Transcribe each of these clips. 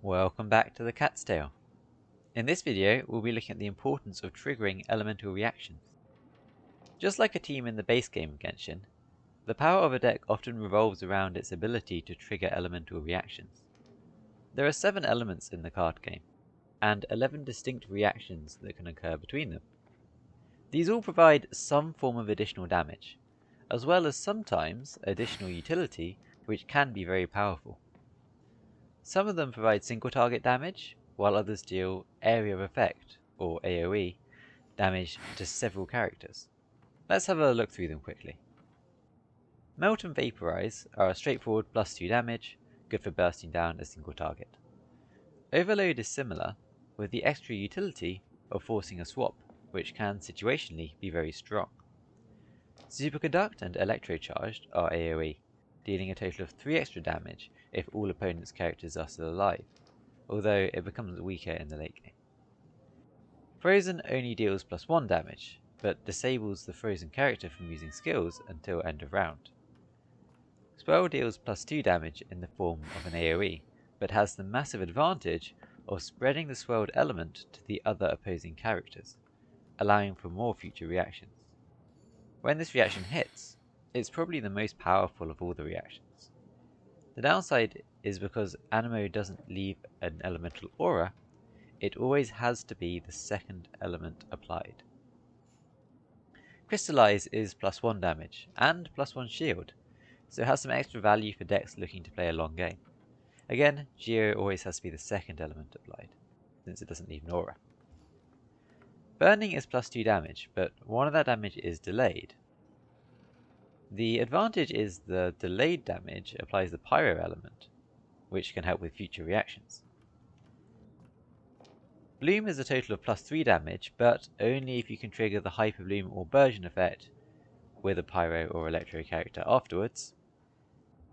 Welcome back to the Cat's Tale. In this video, we'll be looking at the importance of triggering elemental reactions. Just like a team in the base game of Genshin, the power of a deck often revolves around its ability to trigger elemental reactions. There are 7 elements in the card game, and 11 distinct reactions that can occur between them. These all provide some form of additional damage, as well as sometimes additional utility which can be very powerful. Some of them provide single target damage, while others deal area of effect, or AoE, damage to several characters. Let's have a look through them quickly. Melt and Vaporize are a straightforward +2 damage, good for bursting down a single target. Overload is similar, with the extra utility of forcing a swap, which can situationally be very strong. Superconduct and Electrocharged are AoE, dealing a total of 3 extra damage if all opponents' characters are still alive, although it becomes weaker in the late game. Frozen only deals +1 damage, but disables the frozen character from using skills until end of round. Swell deals +2 damage in the form of an AoE, but has the massive advantage of spreading the swelled element to the other opposing characters, allowing for more future reactions. When this reaction hits, it's probably the most powerful of all the reactions. The downside is because Anemo doesn't leave an elemental aura, it always has to be the second element applied. Crystallize is +1 damage and +1 shield, so it has some extra value for decks looking to play a long game. Again, Geo always has to be the second element applied, since it doesn't leave an aura. Burning is +2 damage, but one of that damage is delayed. The advantage is the delayed damage applies the pyro element, which can help with future reactions. Bloom is a total of +3 damage, but only if you can trigger the Hyper Bloom or Burgeon effect with a pyro or electro character afterwards.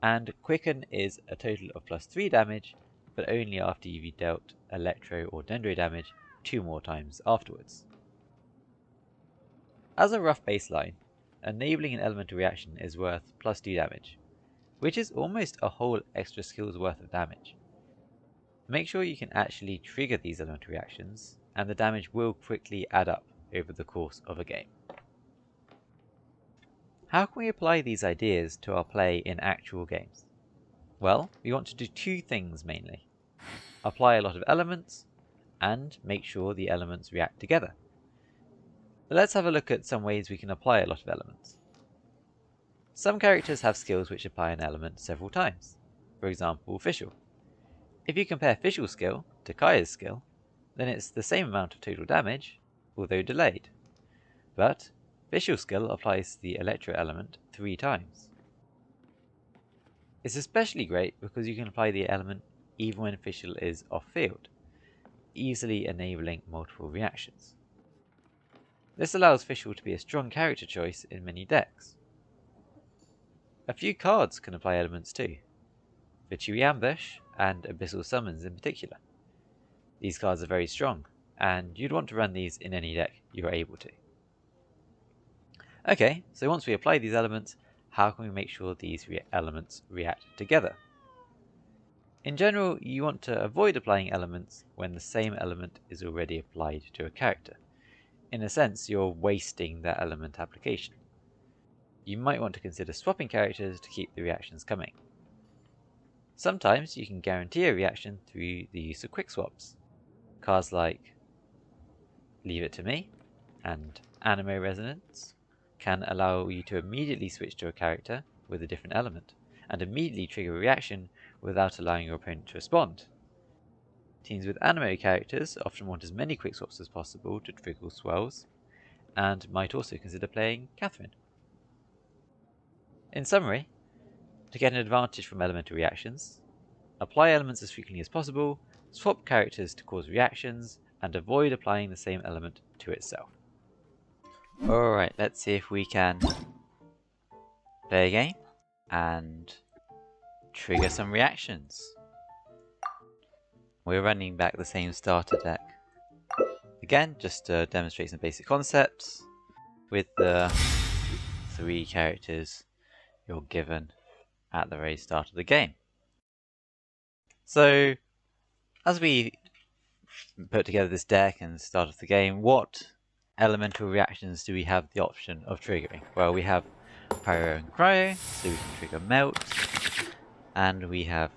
And Quicken is a total of +3 damage, but only after you've dealt electro or dendro damage 2 more times afterwards. As a rough baseline, enabling an elemental reaction is worth +2 damage, which is almost a whole extra skill's worth of damage. Make sure you can actually trigger these elemental reactions, and the damage will quickly add up over the course of a game. How can we apply these ideas to our play in actual games? Well, we want to do 2 things mainly. Apply a lot of elements, and make sure the elements react together. Let's have a look at some ways we can apply a lot of elements. Some characters have skills which apply an element several times. For example, Fischl. If you compare Fischl's skill to Kaya's skill, then it's the same amount of total damage, although delayed. But Fischl's skill applies the Electro element 3 times. It's especially great because you can apply the element even when Fischl is off-field, easily enabling multiple reactions. This allows Fischl to be a strong character choice in many decks. A few cards can apply elements too, Vichui Ambush and Abyssal Summons in particular. These cards are very strong, and you'd want to run these in any deck you're able to. Okay, so once we apply these elements, how can we make sure these elements react together? In general, you want to avoid applying elements when the same element is already applied to a character. In a sense, you're wasting that element application. You might want to consider swapping characters to keep the reactions coming. Sometimes you can guarantee a reaction through the use of Quickswaps. Cards like Leave It To Me and Anemo Resonance can allow you to immediately switch to a character with a different element, and immediately trigger a reaction without allowing your opponent to respond. Teams with Anemo characters often want as many Quickswaps as possible to trigger swells, and might also consider playing Catherine. In summary, to get an advantage from elemental reactions, apply elements as frequently as possible, swap characters to cause reactions, and avoid applying the same element to itself. Alright, let's see if we can play a game and trigger some reactions. We're running back the same starter deck. Again, just to demonstrate some basic concepts with the 3 characters you're given at the very start of the game. So, as we put together this deck and start off the game, what elemental reactions do we have the option of triggering? Well, we have Pyro and Cryo, so we can trigger Melt, and we have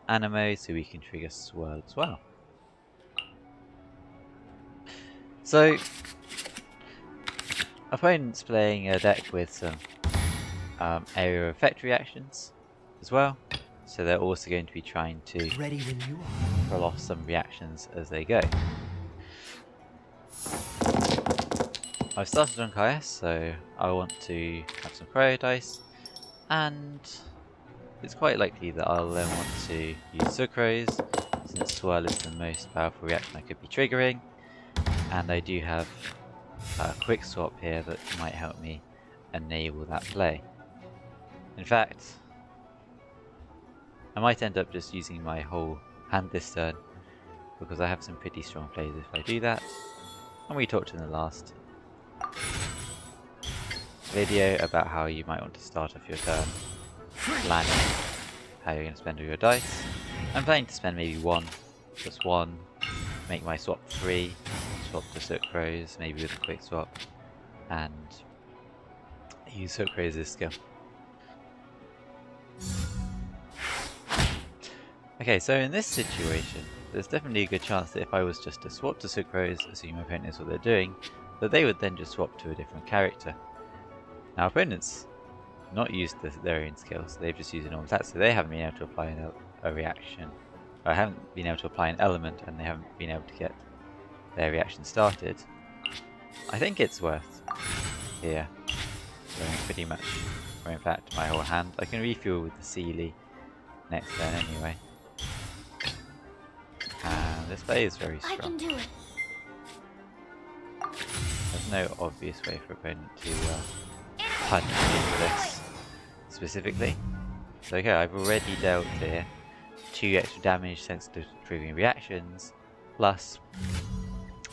Anemo, so we can trigger Swirl as well. So, opponents playing a deck with some area effect reactions as well, so they're also going to be trying to pull off some reactions as they go. I've started on KS, so I want to have some cryo dice, and it's quite likely that I'll then want to use Sucrose, since Swirl is the most powerful reaction I could be triggering, and I do have a Quickswap here that might help me enable that play. In fact, I might end up just using my whole hand this turn, because I have some pretty strong plays if I do that, and we talked in the last video about how you might want to start off your turn planning how you're going to spend all your dice. I'm planning to spend maybe just one, make my swap 3, swap to Sucrose, maybe with a quick swap, and use Sucrose's skill. Okay, so in this situation, there's definitely a good chance that if I was just to swap to Sucrose, assuming my opponent knows what they're doing, that they would then just swap to a different character. Now opponents not used their own skills, they've just used a normal attack, so they haven't been able to apply a reaction. I haven't been able to apply an element, and they haven't been able to get their reaction started. I think it's worth here going pretty much, or in fact my whole hand. I can refuel with the Sealy next turn anyway. And this play is very strong. I can do it. There's no obvious way for opponent to punch into this specifically. So okay, I've already dealt here 2 extra damage thanks to triggering reactions, plus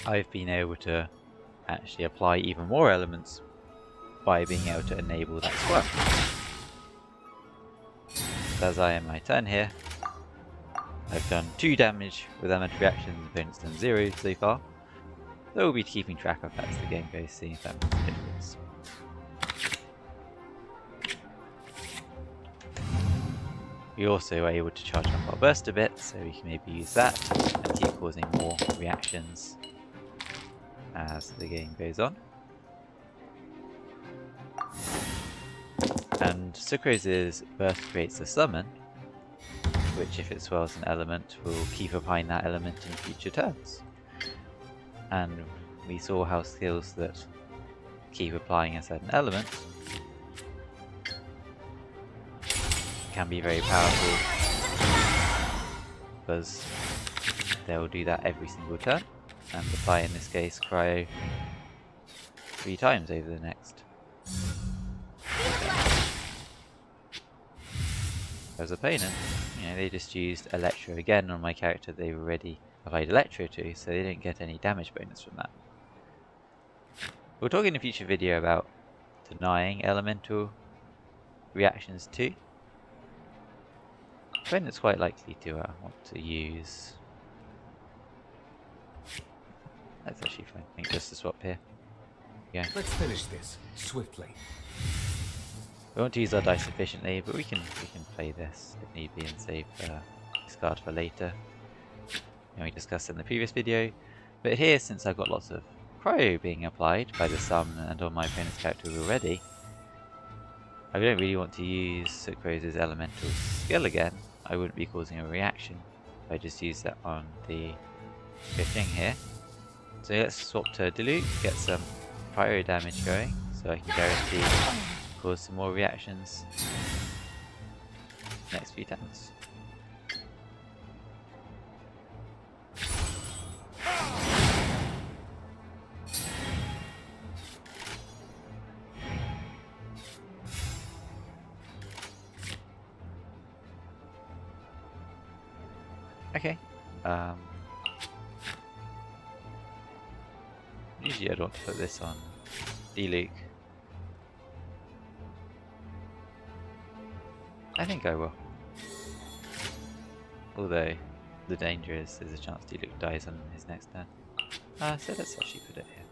I've been able to actually apply even more elements by being able to enable that swirl. So as I end my turn here, I've done 2 damage with elemental reactions, opponent's done 0 so far. So we'll be keeping track of that as the game goes, seeing if that makes a difference. We also are able to charge up our burst a bit, so we can maybe use that and keep causing more reactions as the game goes on. And Sucrose's burst creates a summon, which if it swirls an element will keep applying that element in future turns. And we saw how skills that keep applying a certain element can be very powerful, because they will do that every single turn and apply, in this case, cryo 3 times over the next. As opponent, they just used Electro again on my character they've already applied Electro to, so they didn't get any damage bonus from that. We'll talk in a future video about denying elemental reactions too. Opponent's quite likely to want to use... That's actually fine. I think just a swap here. Yeah. Let's finish this swiftly. We want to use our dice efficiently, but we can play this if need be and save discard for later. We discussed in the previous video. But here, since I've got lots of cryo being applied by the summon and on my opponent's character already, I don't really want to use Sucrose's elemental skill again. I wouldn't be causing a reaction if I just use that on the fishing here. So let's swap to Dilute, get some pyro damage going, so I can guarantee cause some more reactions next few turns. Okay. Usually I'd want to put this on D-Luke. I think I will. Although, The danger is there's a chance D-Luke dies on his next turn. So let's actually put it here.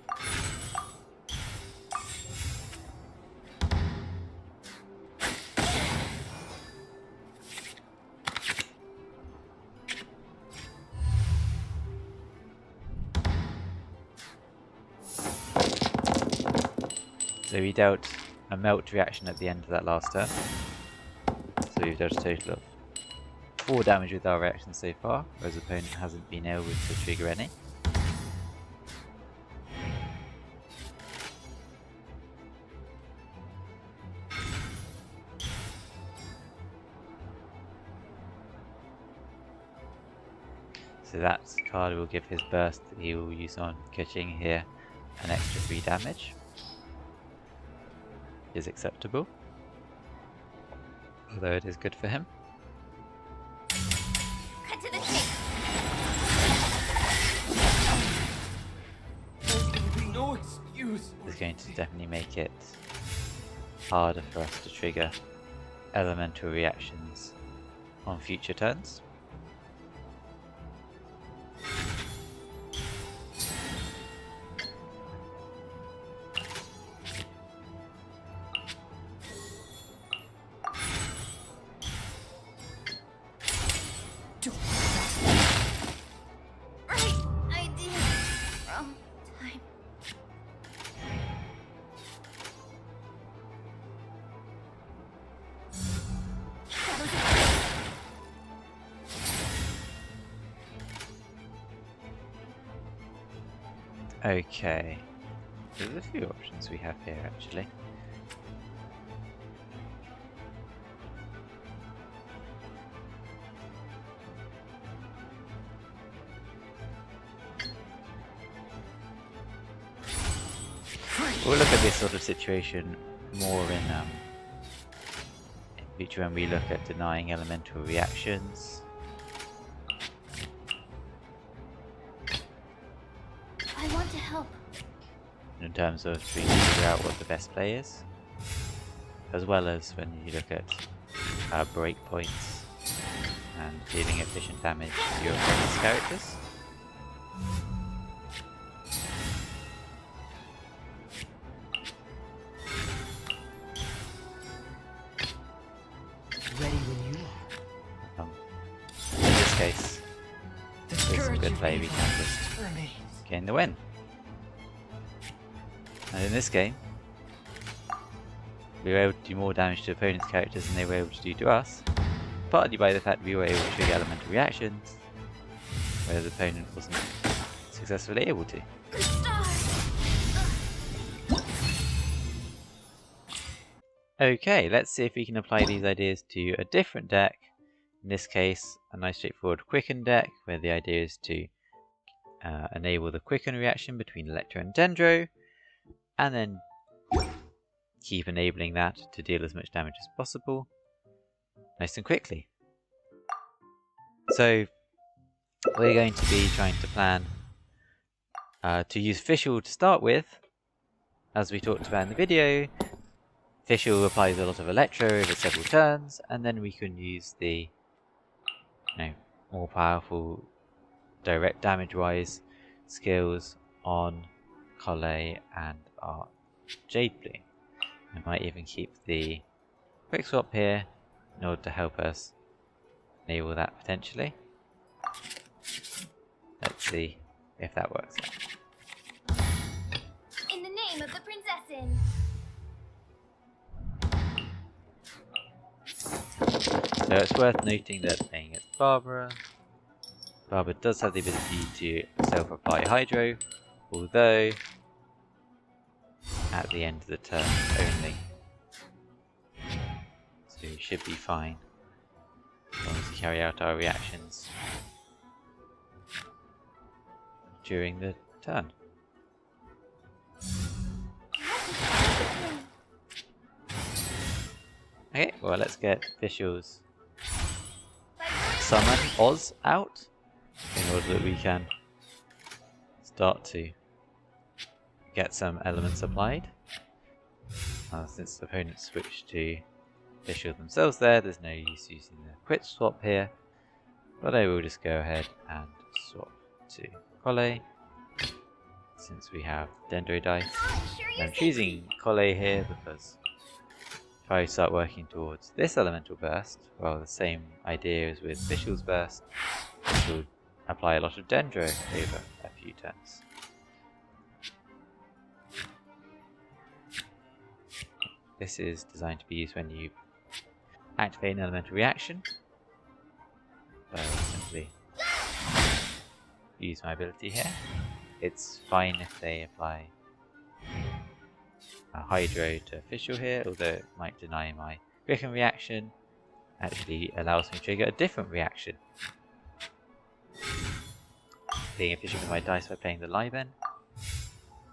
So we dealt a melt reaction at the end of that last turn. So we've dealt a total of 4 damage with our reactions so far, whereas the opponent hasn't been able to trigger any. So that card will give his burst that he will use on catching here an extra 3 damage. Is acceptable, although it is good for him. Cut to the chase. No excuse. Is going to definitely make it harder for us to trigger elemental reactions on future turns. Right idea. Wrong time. Okay, there's a few options we have here actually. We'll look at this sort of situation more in future when we look at denying elemental reactions. I want to help. In terms of trying to figure out what the best play is, as well as when you look at breakpoints and dealing efficient damage to your opponent's characters. Ready when you are. In this case, with some good play we can just gain the win. And in this game, we were able to do more damage to opponent's characters than they were able to do to us, partly by the fact we were able to trigger elemental reactions, whereas the opponent wasn't successfully able to. Good start. Okay, let's see if we can apply these ideas to a different deck. In this case, a nice straightforward Quicken deck, where the idea is to enable the Quicken reaction between Electro and Dendro, and then keep enabling that to deal as much damage as possible, nice and quickly. So we're going to be trying to plan to use Fischl to start with. As we talked about in the video, Fischl applies a lot of Electro over several turns, and then we can use the more powerful direct damage-wise skills on Collei and our Jade Bloom. We might even keep the Quickswap here in order to help us enable that potentially. Let's see if that works out. In the name of the Princessin. So it's worth noting that playing against Barbara does have the ability to self-apply Hydro, although at the end of the turn only. So we should be fine as long as we carry out our reactions during the turn. Okay, well let's get Fischl's Summon Oz out in order that we can start to get some elements applied. Since the opponent switched to Fischl themselves there's no use using the Quickswap here. But I will just go ahead and swap to Collei, since we have Dendro dice. I'm choosing Collei here because if I start working towards this elemental burst, well, the same idea as with Fischl's burst, which will apply a lot of Dendro over a few turns. This is designed to be used when you activate an elemental reaction. So I simply use my ability here. It's fine if they apply a Hydro to Fischl here, although it might deny my Quicken reaction. Actually allows me to trigger a different reaction. Being efficient with my dice by playing the Liben.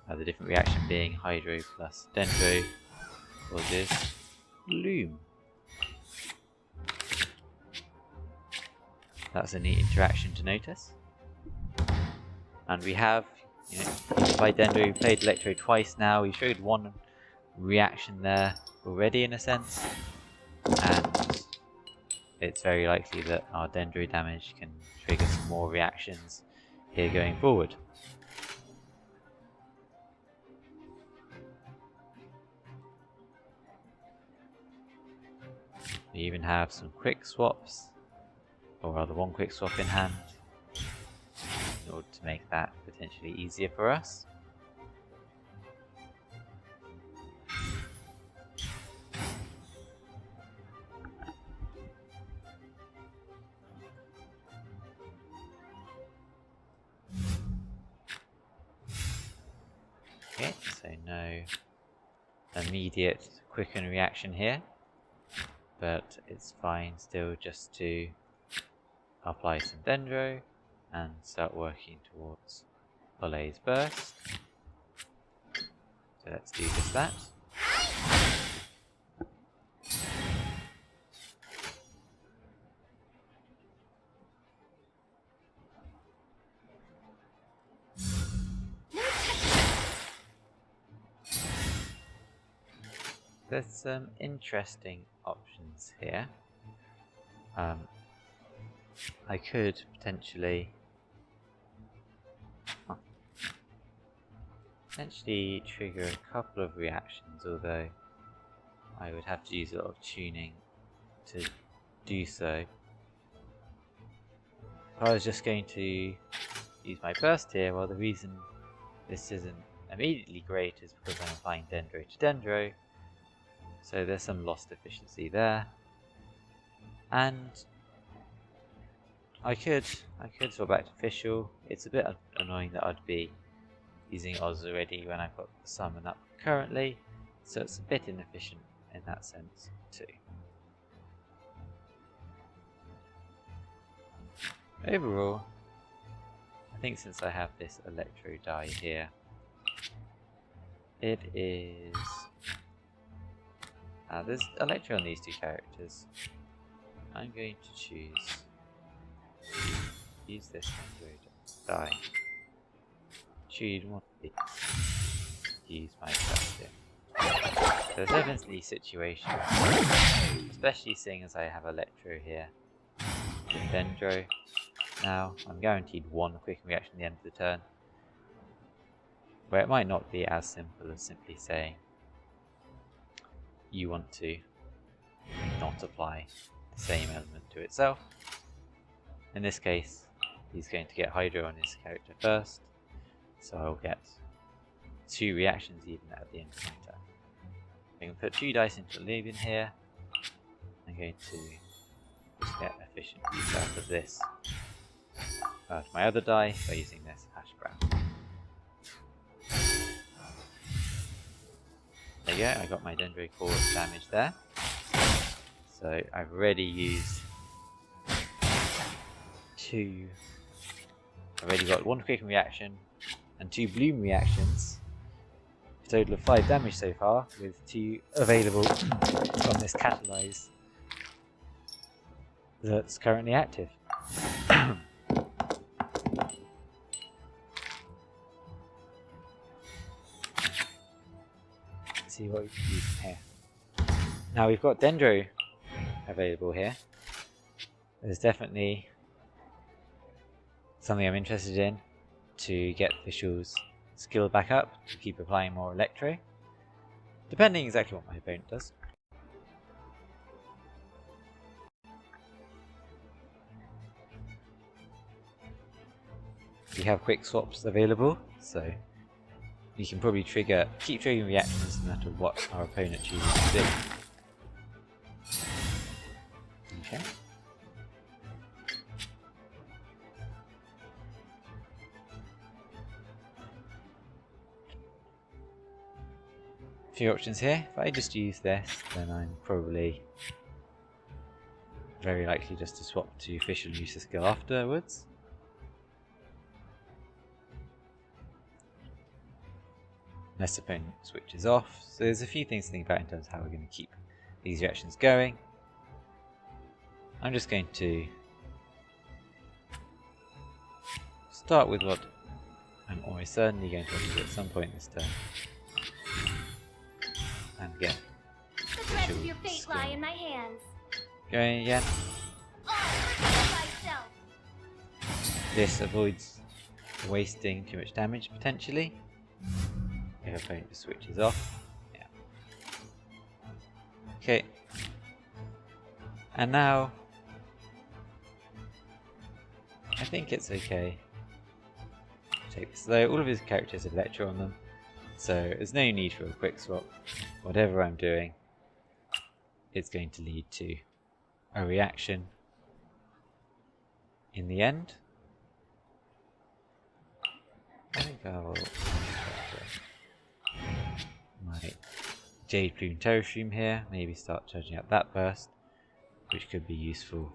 The different reaction being Hydro plus Dendro causes Bloom. That's a neat interaction to notice. And we have, by Dendro, we played Electro twice now. We showed one reaction there already in a sense. And it's very likely that our Dendro damage can trigger some more reactions here going forward. We even have some quick swaps, or rather one quick swap in hand, in order to make that potentially easier for us. Okay, so no immediate quicken reaction here, but it's fine still just to apply some Dendro and start working towards Collei's burst. So let's do just that. There's some interesting options here. I could potentially trigger a couple of reactions, although I would have to use a lot of tuning to do so. If I was just going to use my burst here, well, the reason this isn't immediately great is because I'm applying Dendro to Dendro, so there's some lost efficiency there. And I could swap back to Fischl. It's a bit annoying that I'd be using Oz already when I've got the summon up currently, so it's a bit inefficient in that sense too. Overall, I think since I have this Electro die here, it is... there's Electro on these two characters. I'm going to use this die. Choose one of these. Use my custom. So there's definitely situations, especially seeing as I have Electro here with Dendro. Now I'm guaranteed one quick reaction at the end of the turn, where it might not be as simple as simply saying you want to not apply the same element to itself. In this case, he's going to get Hydro on his character first, so I'll get 2 reactions even at the end of my turn. I can put 2 dice into Levin here. I'm going to just get efficient use out of this to my other die by using this hash brown. There you go, I got my Dendro core damage there. So I've already used 2. I've already got 1 quick reaction and 2 bloom reactions. A total of 5 damage so far, with 2 available from this catalyze that's currently active. Let's see what we can use here. Now we've got Dendro available here. There's definitely something I'm interested in to get Official's skill back up, to keep applying more Electro, depending exactly what my opponent does. We have quick swaps available, so we can probably keep triggering reactions no matter what our opponent chooses to do. Okay. A few options here. If I just use this, then I'm probably very likely just to swap to Official and use the skill afterwards. Unless the opponent switches off. So there's a few things to think about in terms of how we're going to keep these reactions going. I'm just going to start with what I'm almost certainly going to want to do at some point this turn. And get The threads of your fate lie in my hands. going again. Myself. This avoids wasting too much damage potentially. If opponent just switches off. Yeah. Okay. And now I think it's okay. Take this though. All of his characters have Electro on them, so there's no need for a quick swap. Whatever I'm doing, it's going to lead to a reaction in the end. I think I'll my Jade Plume Terrastream here, maybe start charging up that burst, which could be useful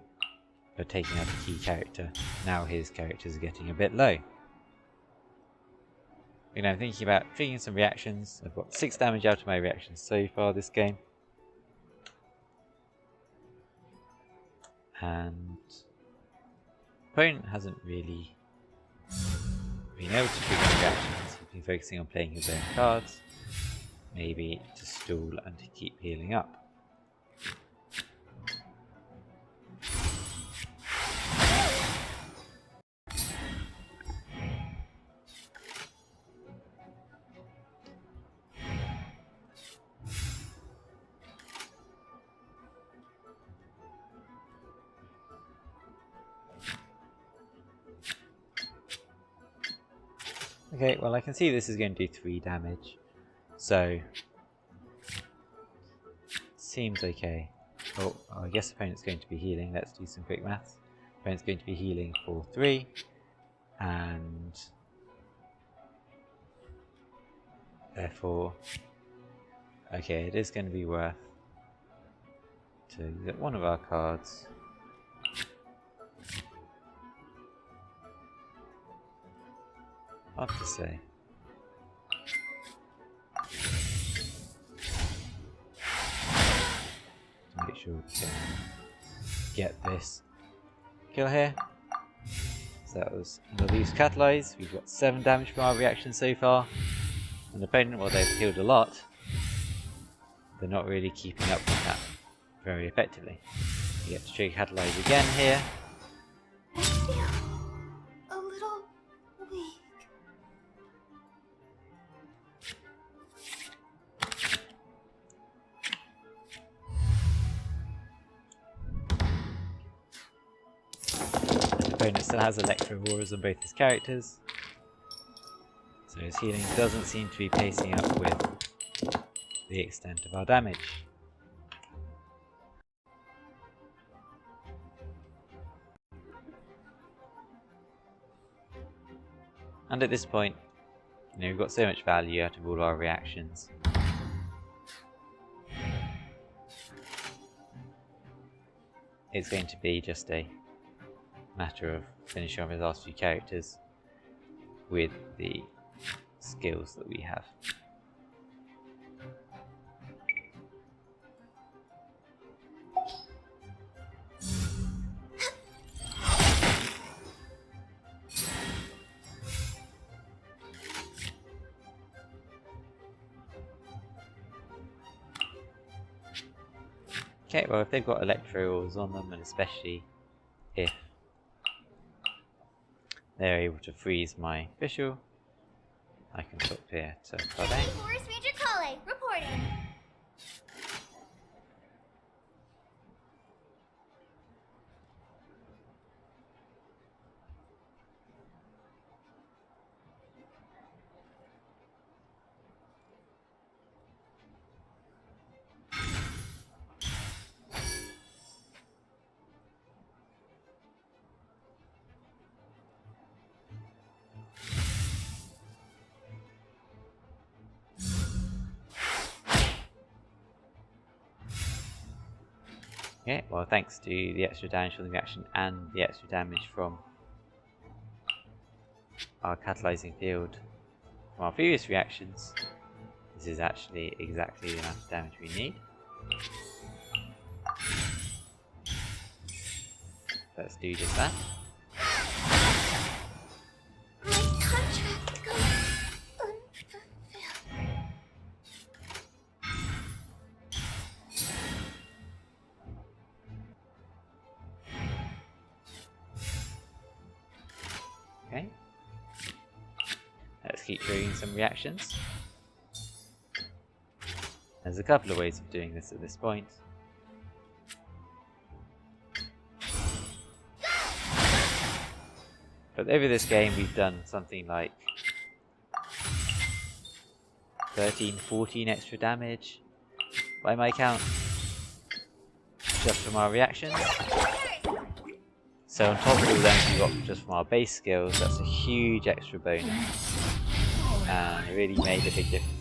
for taking out a key character. Now his characters are getting a bit low. You know, I'm thinking about triggering some reactions. I've got 6 damage out of my reactions so far this game. And opponent hasn't really been able to trigger reactions. He's been focusing on playing his own cards. Maybe to stall and to keep healing up. Okay, well I can see this is going to do 3 damage, so seems okay. Oh, I guess opponent's going to be healing. Let's do some quick maths. Opponent's going to be healing for 3, and therefore, okay, it is going to be worth to get one of our cards. Hard to say. To make sure we can get this kill here. So that was another use catalyze. We've got 7 damage from our reaction so far. And the opponent, while they've killed a lot, they're not really keeping up with that very effectively. We get to trigger catalyze again here. I feel a little weak. The opponent still has Electro Auras on both his characters, so his healing doesn't seem to be pacing up with the extent of our damage. And at this point, you know, we've got so much value out of all our reactions. It's going to be just a matter of finishing off his last few characters with the skills that we have. Okay, well if they've got Electro Auras on them, and especially if They're able to freeze my official. I can talk here to Claudine. Forest Ranger Kale, reporting. Okay, well thanks to the extra damage from the reaction and the extra damage from our catalyzing field from our previous reactions, this is actually exactly the amount of damage we need. Let's do just that. My contract goes unfulfilled. Okay. Let's keep triggering some reactions. There's a couple of ways of doing this at this point. But over this game we've done something like 13, 14 extra damage by my count just from our reactions. So on top of all the damage we got just from our base skills, that's a huge extra bonus and it really made a big difference.